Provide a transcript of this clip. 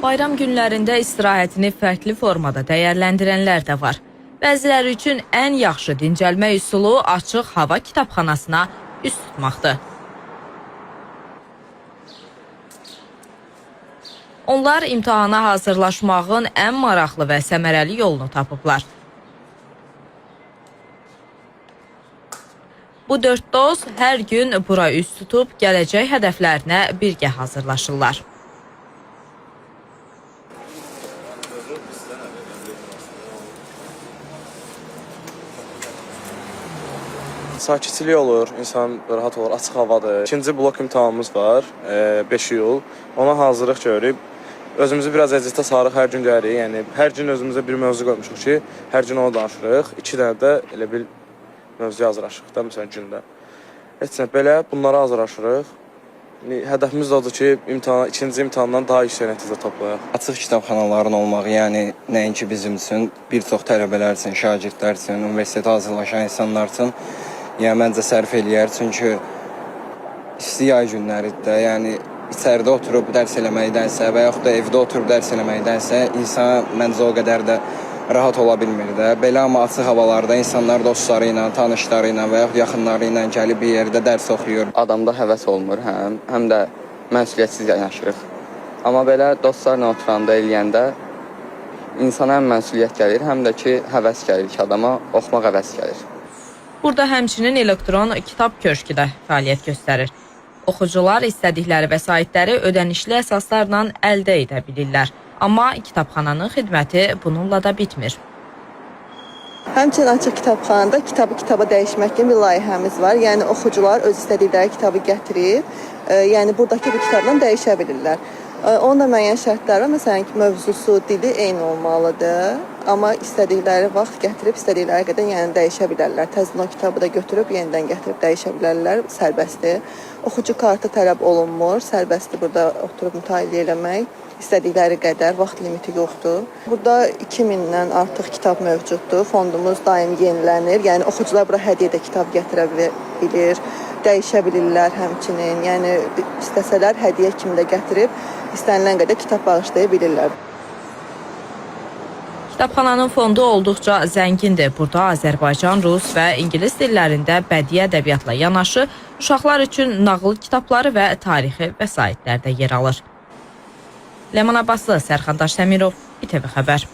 Bayram günlərində istirahətini fərqli formada dəyərləndirənlər də var. Bəziləri üçün ən yaxşı dincəlmə üsulu açıq hava kitabxanasına üst tutmaqdır. Onlar imtahana hazırlaşmağın ən maraqlı və səmərəli yolunu tapıblar. Bu dörd dost hər gün bura üst tutub gələcək hədəflərinə birgə hazırlaşırlar. Sakitçilik olur, insan rahat olur, açıq havadır. İkinci blok imtahanımız var, 5 iyul. Ona hazırlıq görüb, özümüzü biraz əziyyətə sarıq, hər gün gəlirik. Yəni, hər gün özümüzə bir mövzu qoymuşuq ki, hər gün onu danışırıq. 2 dənə də elə bir mövzuya hazırlaşırıq da, məsələn, gündə. Heç nə, belə bunlara hazırlaşırıq. Hədəfimiz odur ki, ikinci imtahandan daha yüksək nəticə toplayaq. Açıq kitabxanaların olmağı, yəni nəinki bizim üçün, bir çox tələbələr üçün, şagirdlər üçün, universitetə hazırlaşan insanlar üçün məncə sərf eləyər. Çünki isti yay günləridir, yəni içəridə oturub dərs eləməkdənsə və yaxud da evdə oturub dərs eləməkdənsə insan məncə o qədər də rahat ola bilmir də. Belə amma açıq havalarda insanlar dostları ilə, tanışları ilə və yaxud yaxınları ilə gəlib bir yerdə dərs oxuyur. Adamda həvəs olmur, həm də məsuliyyətsiz yanaşırıq. Amma belə dostlarla oturanda, eləyəndə insana həm məsuliyyət gəlir, həm də ki, həvəs gəlir ki, adama oxumaq həvəs gəlir. Burada həmçinin elektron kitab köşkü də fəaliyyət göstərir. Oxucular istədikləri vəsaitləri ödənişli əsaslarla əldə edə bilirlər. Amma kitabxananın xidməti bununla da bitmir. Həmçinin açıq kitabxanada kitabı kitaba dəyişmək kimi bir layihəmiz var. Yəni oxucular öz istədikləri kitabı gətirib, yəni buradakı bir kitabla dəyişə bilirlər. Onun da müəyyən şərtləri var. Məsələn ki, mövzusu, dili eyni olmalıdır. Amma istədikləri vaxt gətirib, istədikləri qədər yəni dəyişə bilərlər. Təzədən o kitabı da götürüb, yenidən gətirib dəyişə bilərlər, sərbəstdir. Oxucu kartı tələb olunmur, sərbəstdir burada oturub mütaliə eləmək. İstədikləri qədər, vaxt limiti yoxdur. Burada 2000-dən artıq kitab mövcuddur. Fondumuz daim yenilənir. Yəni oxucular bura hədiyyə də kitab gətirə bilir, dəyişə bilirlər həmçinin. Yəni istəsələr hədiyyə kimi də gətirib istənilən qədər kitab bağışlaya bilirlər. Kitabxananın fondu olduqca zəngindir. Burada Azərbaycan, Rus və İngilis dillərində bədii ədəbiyyatla yanaşı uşaqlar üçün nağıl kitabları və tarixi vəsaitlər də yer alır. Ləman Abbaslı, Sərxan Daşdəmirov, İTV Xəbər.